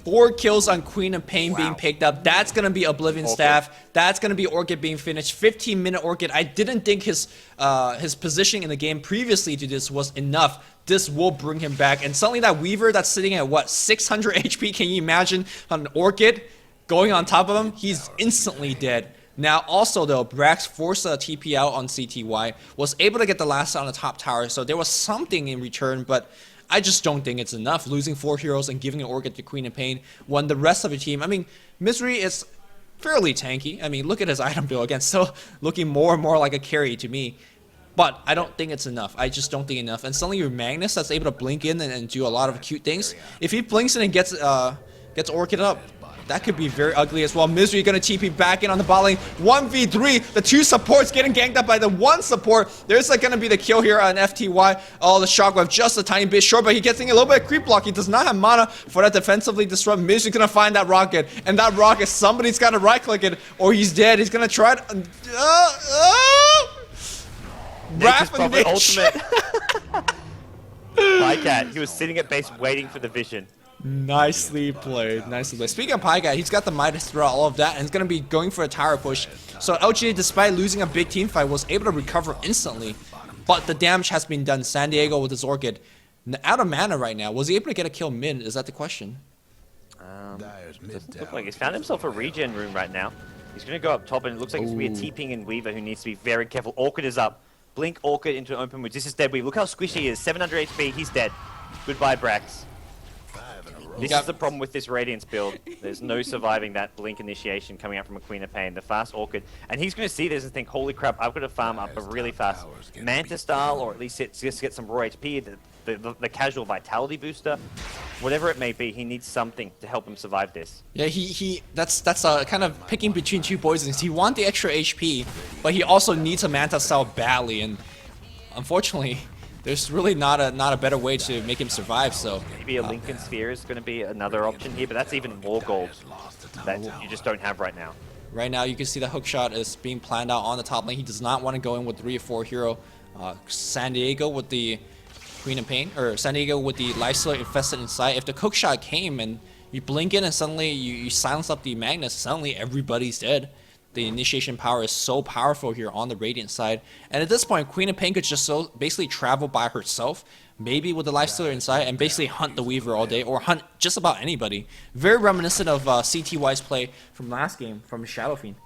4 kills on Queen of Pain being picked up. That's going to be Oblivion Staff. That's going to be Orchid being finished. 15-minute Orchid. I didn't think his positioning in the game previously to this was enough. This will bring him back. And suddenly that Weaver that's sitting at, what, 600 HP? Can you imagine an Orchid going on top of him? He's instantly dead. Now, also, though, Brax forced a TP out on CTY, was able to get the last on the top tower, so there was something in return, but I just don't think it's enough, losing 4 heroes and giving an Orchid to Queen of Pain when the rest of the team, I mean, Misery is fairly tanky. I mean, look at his item build again, still looking more and more like a carry to me. But I don't think it's enough. I just don't think enough. And suddenly your Magnus that's able to blink in and do a lot of cute things. If he blinks in and gets Orchid up, that could be very ugly as well. Misery gonna TP back in on the bot lane. 1v3. The 2 supports getting ganked up by the 1 support. There's gonna be the kill here on FTY. Oh, the Shockwave just a tiny bit short, but he gets in a little bit of creep block. He does not have mana for that defensively disrupt. Misery's gonna find that rocket. And that rocket, somebody's gotta right click it or he's dead. He's gonna try to... Nature's Raph Prophet Niche. Ultimate. Pycat, he was sitting at base waiting for the vision. Nicely played, nicely played. Speaking of Pycat, he's got the Midas throughout all of that, and he's going to be going for a tower push. So LGD, despite losing a big team fight, was able to recover instantly. But the damage has been done. San Diego with his Orchid. Out of mana right now. Was he able to get a kill mid? Is that the question? Doesn't look like he's found himself a regen room right now. He's going to go up top, and it looks like it's going to be a TPing and Weaver who needs to be very careful. Orchid is up. Blink Orchid into an open wood. This is dead Weaver. Look how squishy he is. 700 HP. He's dead. Goodbye, Brax. This is the problem with this Radiance build. There's no surviving that Blink initiation coming out from a Queen of Pain. The fast Orchid. And he's going to see this and think, holy crap, I've got to farm up a really fast Manta style, or at least just get some raw HP, the casual Vitality booster. Whatever it may be, he needs something to help him survive this. Yeah, that's kind of picking between two poisons. He wants the extra HP, but he also needs a Manta style badly, and unfortunately, there's really not a better way to make him survive. So maybe a Lincoln Sphere is going to be another option here, but that's even more gold that you just don't have right now. Right now, you can see the hook shot is being planned out on the top lane. He does not want to go in with 3 or 4 hero. San Diego with the Queen of Pain, or San Diego with the Lifestealer infested inside. If the hook shot came and you blink in and suddenly you silence up the Magnus, suddenly everybody's dead. The initiation power is so powerful here on the Radiant side. And at this point, Queen of Pain could just basically travel by herself, maybe with the Lifestealer inside, and basically hunt the Weaver all day, or hunt just about anybody. Very reminiscent of CTY's play from last game from Shadow Fiend.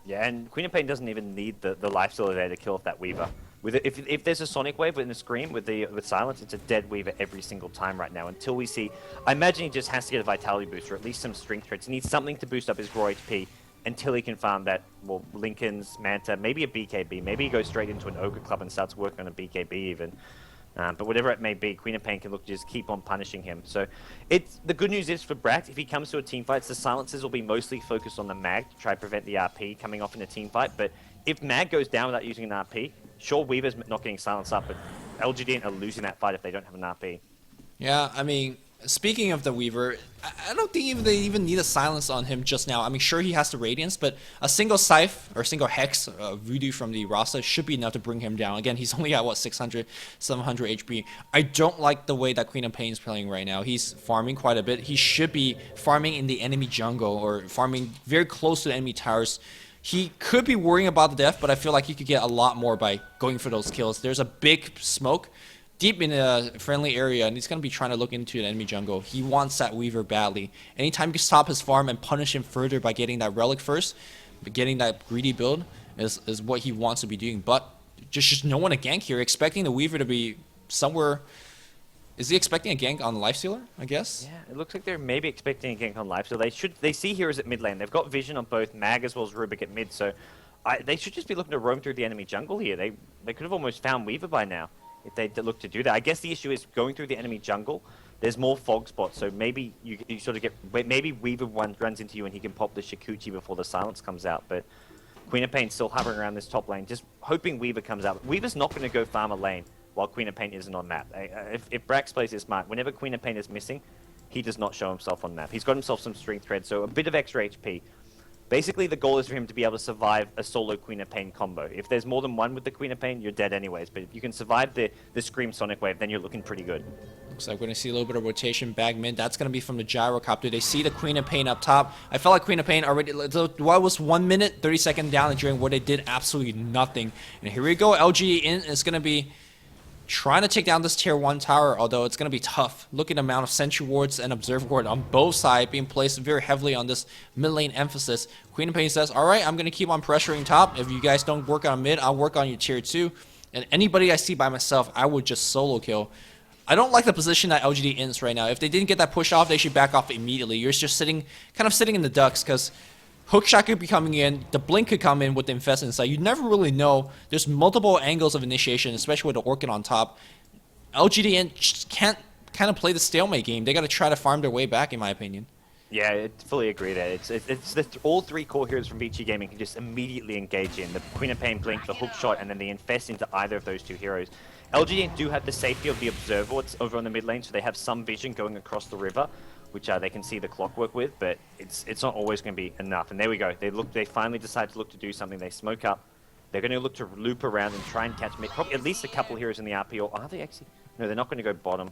Yeah, and Queen of Pain doesn't even need the Lifestealer there to kill off that Weaver. If there's a Sonic Wave in the Scream with Silence, it's a dead Weaver every single time right now. Until we see, I imagine he just has to get a Vitality boost, or at least some Strength threads. He needs something to boost up his raw HP until he can farm that, well, Lincoln's, Manta, maybe a BKB. Maybe he goes straight into an Ogre Club and starts working on a BKB even. But whatever it may be, Queen of Pain can look to just keep on punishing him. So the good news is for Brax, if he comes to a team fight, the silences will be mostly focused on the Mag to try to prevent the RP coming off in a team fight. But if Mag goes down without using an RP, sure, Weaver's not getting silenced up, but LGD are losing that fight if they don't have an RP. Yeah, I mean, speaking of the Weaver, I don't think they even need a silence on him just now. I mean, sure, he has the Radiance, but a single Scythe or single Hex Voodoo from the Rasa should be enough to bring him down. Again, he's only at, what, 600, 700 HP. I don't like the way that Queen of Pain is playing right now. He's farming quite a bit. He should be farming in the enemy jungle or farming very close to the enemy towers. He could be worrying about the death, but I feel like he could get a lot more by going for those kills. There's a big smoke deep in a friendly area, and he's going to be trying to look into the enemy jungle. He wants that Weaver badly. Anytime you can stop his farm and punish him further by getting that Relic first, but getting that greedy build is what he wants to be doing. But just no one to gank here, expecting the Weaver to be somewhere. Is he expecting a gank on the Lifestealer, I guess? Yeah, it looks like they're maybe expecting a gank on Lifestealer. They see heroes at mid lane. They've got vision on both Mag as well as Rubik at mid, so they should just be looking to roam through the enemy jungle here. They could have almost found Weaver by now if they look to do that. I guess the issue is going through the enemy jungle. There's more fog spots, so maybe you sort of get, maybe Weaver runs into you and he can pop the Shikuchi before the silence comes out. But Queen of Pain still hovering around this top lane, just hoping Weaver comes out. Weaver's not going to go farm a lane while Queen of Pain isn't on map. If Brax plays this smart, whenever Queen of Pain is missing, he does not show himself on map. He's got himself some strength thread, so a bit of extra HP. Basically, the goal is for him to be able to survive a solo Queen of Pain combo. If there's more than one with the Queen of Pain, you're dead anyways. But if you can survive the Scream Sonic Wave, then you're looking pretty good. Looks like we're going to see a little bit of rotation back mid. That's going to be from the Gyrocopter. They see the Queen of Pain up top. I felt like Queen of Pain already, what was 1 minute, 30 seconds down during where they did absolutely nothing. And here we go, LGD.int is going to be trying to take down this tier 1 tower, although it's going to be tough. Look at the amount of Sentry Wards and Observer Ward on both sides being placed very heavily on this mid lane emphasis. Queen of Pain says, alright, I'm going to keep on pressuring top. If you guys don't work on mid, I'll work on your tier 2. And anybody I see by myself, I would just solo kill. I don't like the position that LGD.int is right now. If they didn't get that push off, they should back off immediately. You're just kind of sitting in the ducks, because Hookshot could be coming in, the Blink could come in with the Infest inside. You never really know. There's multiple angles of initiation, especially with the Orchid on top. LGD.int just can't kind of play the stalemate game. They got to try to farm their way back, in my opinion. Yeah, I fully agree there. All three core heroes from Vici Gaming can just immediately engage in. The Queen of Pain, Blink, the Hookshot, and then the Infest into either of those two heroes. LGD do have the safety of the Observer over on the mid lane, so they have some vision going across the river, which they can see the clockwork with, but it's not always going to be enough. And there we go. They finally decide to look to do something. They smoke up. They're going to look to loop around and try and catch probably at least a couple heroes in the RP. Or are they actually? No, they're not going to go bottom.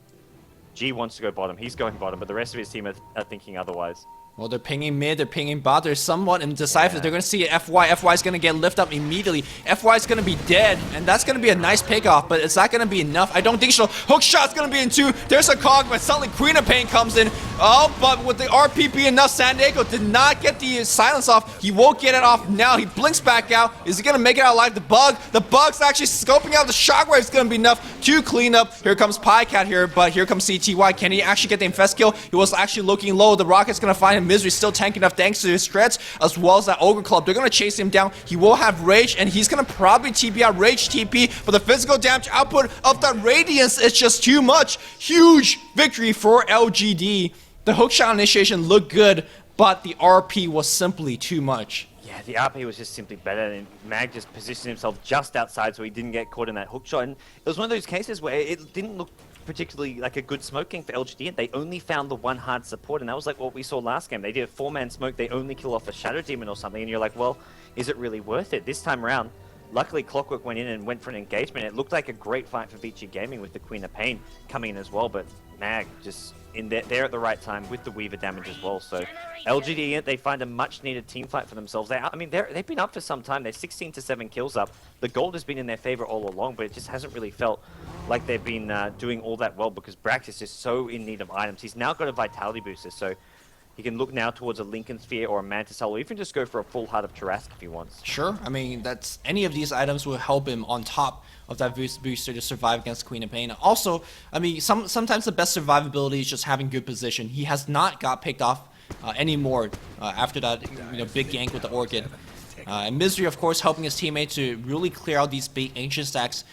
G wants to go bottom. He's going bottom, but the rest of his team are thinking otherwise. Well, they're pinging mid, they're pinging bot, they're somewhat indecisive. Yeah. They're going to see FY. FY is going to get lifted up immediately. FY is going to be dead, and that's going to be a nice pickoff, but it's not going to be enough. I don't think so. Hook shot's going to be in 2. There's a cog, but suddenly Queen of Pain comes in. Oh, but with the RP being enough, San Diego did not get the silence off. He won't get it off now. He blinks back out. Is he going to make it out alive? The bug's actually scoping out. The shockwave is going to be enough to clean up. Here comes Pycat here, but here comes CTY. Can he actually get the infest kill? He was actually looking low. The Rocket's going to find him. Misery still tanking enough thanks to his strats, as well as that Ogre Club. They're going to chase him down. He will have Rage, and he's going to probably TP out Rage TP, but the physical damage output of that Radiance is just too much. Huge victory for LGD. The hookshot initiation looked good, but the RP was simply too much. Yeah, the RP was just simply better, and Mag just positioned himself just outside so he didn't get caught in that hookshot. And it was one of those cases where it didn't look particularly like a good smoking for LGD, and they only found the one hard support, and that was like what we saw last game. They did a 4-man smoke, they only kill off a Shadow Demon or something, and you're like, well, is it really worth it? This time around, luckily Clockwork went in and went for an engagement. It looked like a great fight for Vici Gaming with the Queen of Pain coming in as well, but Mag just in there at the right time with the Weaver damage as well. So LGD, they find a much needed team fight for themselves. They've been up for some time. They're 16-7 kills up. The gold has been in their favor all along, but it just hasn't really felt like they've been doing all that well because Brax is just so in need of items. He's now got a vitality booster, so he can look now towards a Lincoln Sphere or a Mantis Hull, or even just go for a full Heart of Tarask if he wants. Sure, I mean, that's any of these items will help him on top of that booster to survive against Queen of Pain. Also, I mean, sometimes the best survivability is just having good position. He has not got picked off anymore after that big gank with the Orchid. And Misery, of course, helping his teammate to really clear out these big ancient stacks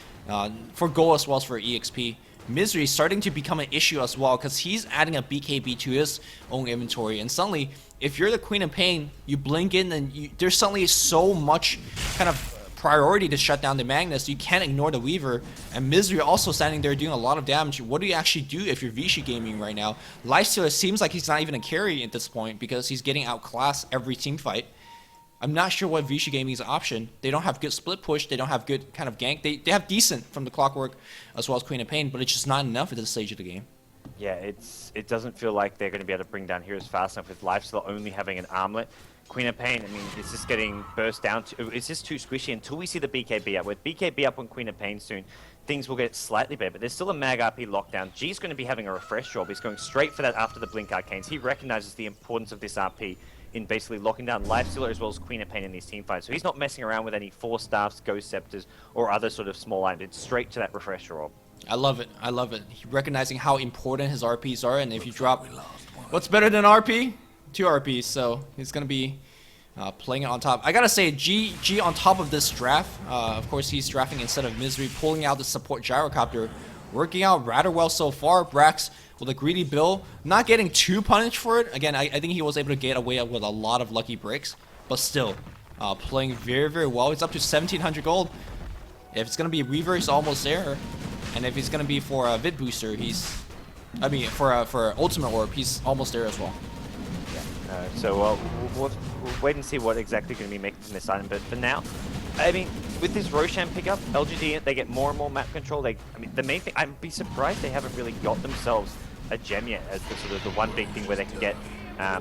for gold as well as for EXP. Misery is starting to become an issue as well because he's adding a BKB to his own inventory, and suddenly if you're the Queen of Pain, you blink in and there's suddenly so much kind of priority to shut down the Magnus. You can't ignore the Weaver, and Misery also standing there doing a lot of damage. What do you actually do if you're Vici Gaming right now? Lifestealer seems like he's not even a carry at this point because he's getting outclassed every team fight. I'm not sure what Vici Gaming's option. They don't have good split push. They don't have good kind of gank. They have decent from the Clockwork as well as Queen of Pain, but it's just not enough at this stage of the game. Yeah, it doesn't feel like they're going to be able to bring down heroes fast enough with Lifesteal only having an armlet. Queen of Pain, I mean, it's just getting burst down. It's just too squishy until we see the BKB up. With BKB up on Queen of Pain soon, things will get slightly better, but there's still a Mag RP lockdown. G's going to be having a refresh job. He's going straight for that after the Blink Arcanes. He recognizes the importance of this RP in basically locking down Lifestealer as well as Queen of Pain in these team fights. So he's not messing around with any Force Staffs, Ghost Scepters, or other sort of small items. It's straight to that refresh job. I love it. I love it. Recognizing how important his RPs are, and if you drop... What's better than RP? 2 RPs, so he's going to be playing it on top. I gotta say, G on top of this draft, of course he's drafting instead of Misery, pulling out the support Gyrocopter, working out rather well so far. Brax with a greedy build, not getting too punished for it. Again, I think he was able to get away with a lot of lucky breaks, but still, playing very, very well. He's up to 1,700 gold. If it's gonna be Weaver, he's almost there. And if he's gonna be for a Vid Booster, for Ultimate Orb, he's almost there as well. So we'll wait and see what exactly going to be making from this item. But for now, I mean, with this Roshan pickup, LGD, they get more and more map control. The main thing, I'd be surprised they haven't really got themselves a gem yet as the sort of the one big thing where they can get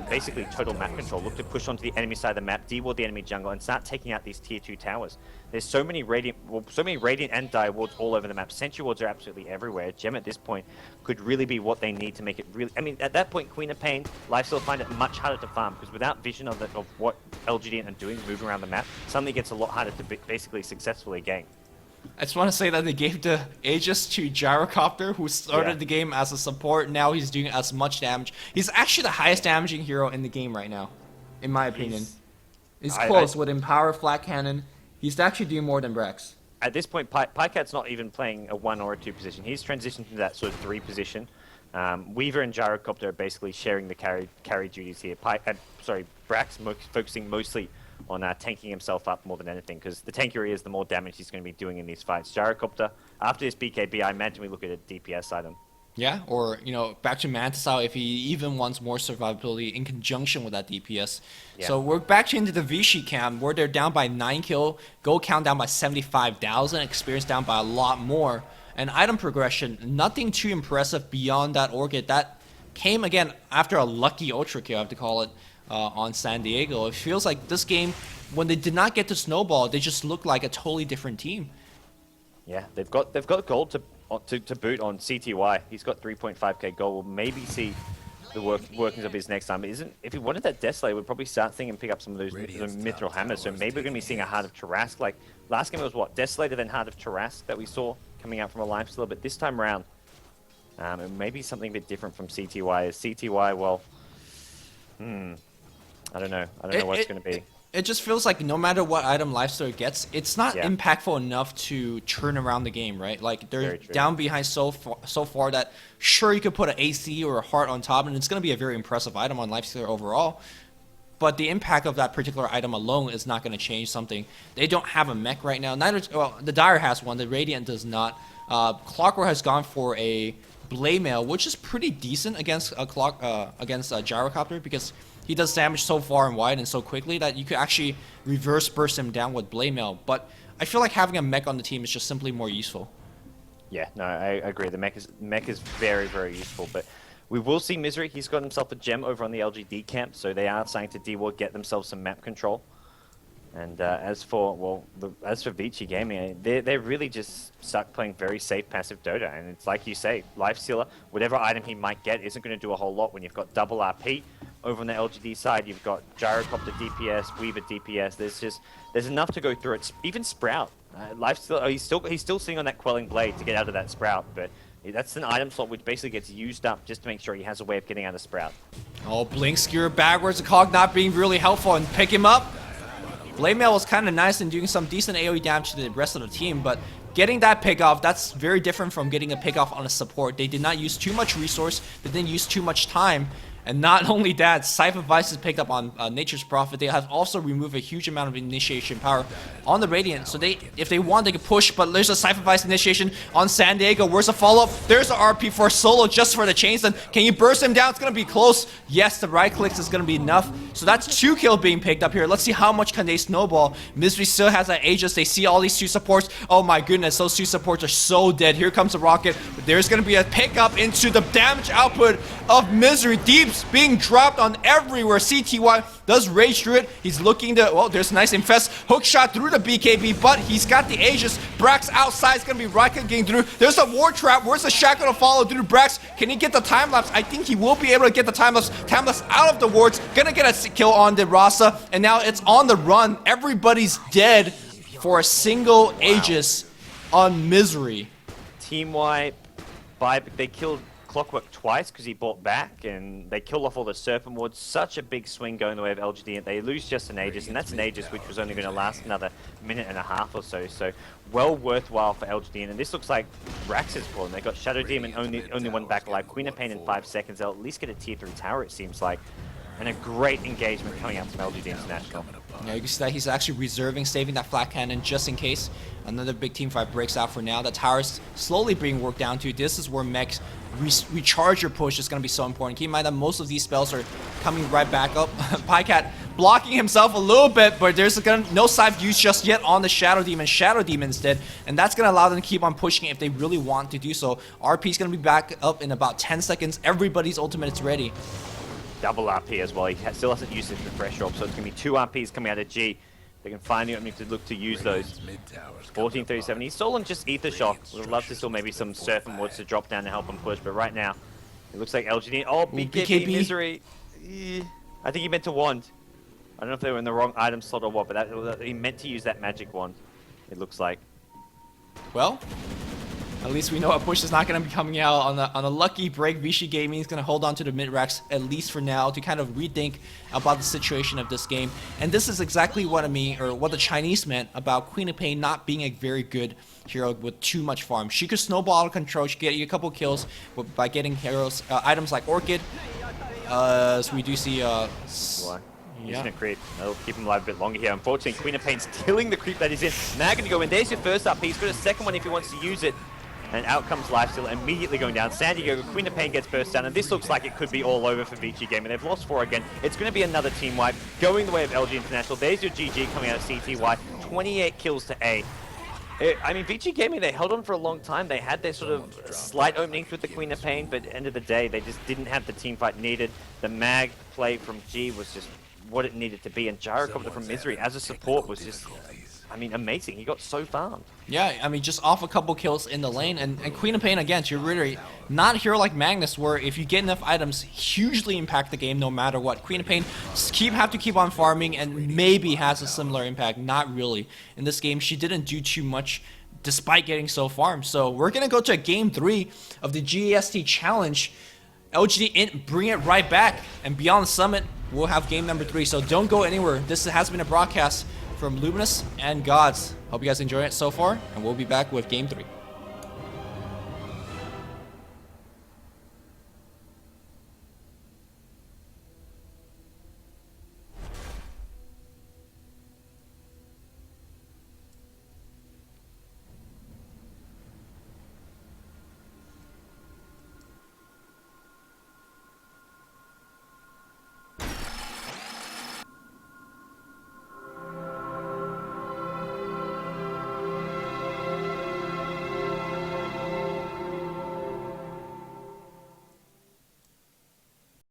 basically total map control. Look to push onto the enemy side of the map, deward the enemy jungle, and start taking out these tier 2 towers. There's so many Radiant and Dire wards all over the map. Sentry wards are absolutely everywhere. Gem at this point could really be what they need to make it really... I mean, at that point, Queen of Pain, Lifesteal find it much harder to farm, because without vision of what LGD are doing, moving around the map, suddenly gets a lot harder to basically successfully gank. I just want to say that they gave the Aegis to Gyrocopter, who started the game as a support. Now he's doing as much damage. He's actually the highest damaging hero in the game right now, in my opinion. He's close with Empower, Flat Cannon. He's actually doing more than Brax. At this point, Pycat's not even playing a 1 or a 2 position. He's transitioned to that sort of 3 position. Weaver and Gyrocopter are basically sharing the carry duties here. Brax focusing mostly on tanking himself up more than anything, because the tankier he is, the more damage he's going to be doing in these fights. Gyrocopter, after this BKB, I imagine we look at a DPS item. Yeah, or back to Manta style if he even wants more survivability in conjunction with that DPS. Yeah. So we're back into the Vici camp where they're down by 9 kill, gold count down by 75,000, experience down by a lot more, and item progression nothing too impressive beyond that Orchid that came again after a lucky ultra kill, I have to call it, on San Diego. It feels like this game, when they did not get to snowball, they just looked like a totally different team. Yeah, they've got gold to boot on CTY. He's got 3.5k gold. We'll maybe see the workings of his next time. If he wanted that Desolator, we'd probably start seeing him pick up some of those Mithril Hammers. So maybe we're going to be seeing a Heart of Tarrasque. Like last game it was what? Desolator then Heart of Tarrasque that we saw coming out from a Lifestealer. But this time around, it may be something a bit different from CTY. As CTY, well, I don't know. I don't know what it's going to be. It just feels like no matter what item Lifestealer gets, it's not impactful enough to turn around the game, right? Like they're down behind so far that sure you could put an AC or a heart on top, and it's going to be a very impressive item on Lifestealer overall. But the impact of that particular item alone is not going to change something. They don't have a mech right now. The Dire has one. The Radiant does not. Clockwork has gone for a Blade Mail, which is pretty decent against a Gyrocopter because he does damage so far and wide and so quickly that you could actually reverse burst him down with Blade Mail. But I feel like having a mech on the team is just simply more useful. Yeah, no, I agree. The mech is very, very useful. But we will see Misery. He's got himself a gem over on the LGD camp, so they are starting to D-Ward get themselves some map control. And as for Vici Gaming, they're really just stuck playing very safe passive Dota. And it's like you say, Lifestealer, whatever item he might get isn't going to do a whole lot when you've got double RP. Over on the LGD side, you've got Gyrocopter DPS, Weaver DPS. There's enough to go through it. Even Sprout, Lifestealer, he's still sitting on that Quelling Blade to get out of that Sprout, but that's an item slot which basically gets used up just to make sure he has a way of getting out of Sprout. Oh, Blink Skewer backwards, the Cog not being really helpful, and pick him up. Blade Mail was kind of nice and doing some decent AoE damage to the rest of the team, but getting that pick off, that's very different from getting a pick off on a support. They did not use too much resource, they didn't use too much time. And not only that, Cypher Vice is picked up on Nature's Prophet. They have also removed a huge amount of initiation power on the Radiant. So if they want, they can push, but there's a Cypher Vice initiation on San Diego. Where's the follow-up? There's an RP for Solo just for the chains. Then can you burst him down? It's going to be close. Yes, the right clicks is going to be enough. So that's 2 kills being picked up here. Let's see how much can they snowball. Misery still has that Aegis. They see all these 2 supports. Oh my goodness, those 2 supports are so dead. Here comes the rocket. But there's going to be a pickup into the damage output of Misery. Deeps being dropped on everywhere. CTY does rage through it. He's looking to, well, there's a nice infest. Hook shot through the BKB, but he's got the Aegis. Brax outside is going to be right getting through. There's a war trap. Where's the shackle to follow through Brax? Can he get the time lapse? I think he will be able to get the time lapse. Time lapse out of the wards. Gonna get a kill on the Rasa, and now it's on the run. Everybody's dead for a single Aegis on Misery. Team wipe. They killed Clockwork twice because he bought back, and they killed off all the Serpent Wards. Such a big swing going the way of LGD, and they lose just an Aegis, and that's an Aegis which was only going to last another minute and a half or so. So well worthwhile for LGD, and this looks like Rax's problem. They got Shadow Demon only one back alive. Queen of Pain in 5 seconds. They'll at least get a tier 3 tower, it seems like. And a great engagement coming out from LGD International. Yeah, you can see that he's actually reserving, saving that flat cannon just in case another big team fight breaks out for now. The tower's slowly being worked down to. This is where mechs recharge your push is going to be so important. Keep in mind that most of these spells are coming right back up. Pycat blocking himself a little bit, but there's no scythe use just yet on the Shadow Demon. Shadow Demon's dead, and that's going to allow them to keep on pushing if they really want to do so. RP's going to be back up in about 10 seconds. Everybody's ultimate is ready. Double RP as well. He still hasn't used his refresh drop, so it's going to be 2 RPs coming out of G. They can finally look to use those. 1437. He's stolen just Ether Shock. Would love to still maybe some Serpent Wards to drop down to help him push, but right now it looks like LGD. Oh, BKB Misery. I think he meant to wand. I don't know if they were in the wrong item slot or what, but he meant to use that magic wand. It looks like. Well, at least we know a push is not going to be coming out on a lucky break. Vici Gaming is going to hold on to the mid-racks at least for now to kind of rethink about the situation of this game. And this is exactly what I mean, or what the Chinese meant about Queen of Pain not being a very good hero with too much farm. She could snowball out of control. She could get you a couple kills by getting heroes items like Orchid. So we do see Using a creep. That'll keep him alive a bit longer here. Unfortunately, Queen of Pain's killing the creep that he's in. Now going to go in. There's your first up. He's got a second one if he wants to use it. And out comes Lifesteal immediately going down. San Diego, Queen of Pain gets burst down, and this looks like it could be all over for Vici Gaming. They've lost 4 again. It's going to be another team wipe going the way of LG International. There's your GG coming out of CTY. 28 kills to A. I mean, Vici Gaming, they held on for a long time. They had their sort of slight openings with the Queen of Pain, but at the end of the day, they just didn't have the team fight needed. The mag play from G was just what it needed to be, and Gyrocopter from Misery as a support was just, I mean, amazing. He got so farmed. Yeah, I mean, just off a couple kills in the lane, and Queen of Pain, again, to reiterate, not a hero like Magnus, where if you get enough items, hugely impact the game no matter what. Queen of Pain have to keep on farming, and maybe has a similar impact. Not really. In this game, she didn't do too much, despite getting so farmed. So we're going to go to Game 3 of the GEST Challenge. LGD.int, bring it right back, and Beyond Summit, we'll have game number 3. So don't go anywhere. This has been a broadcast from Luminous and Gods. Hope you guys enjoy it so far, and we'll be back with Game 3.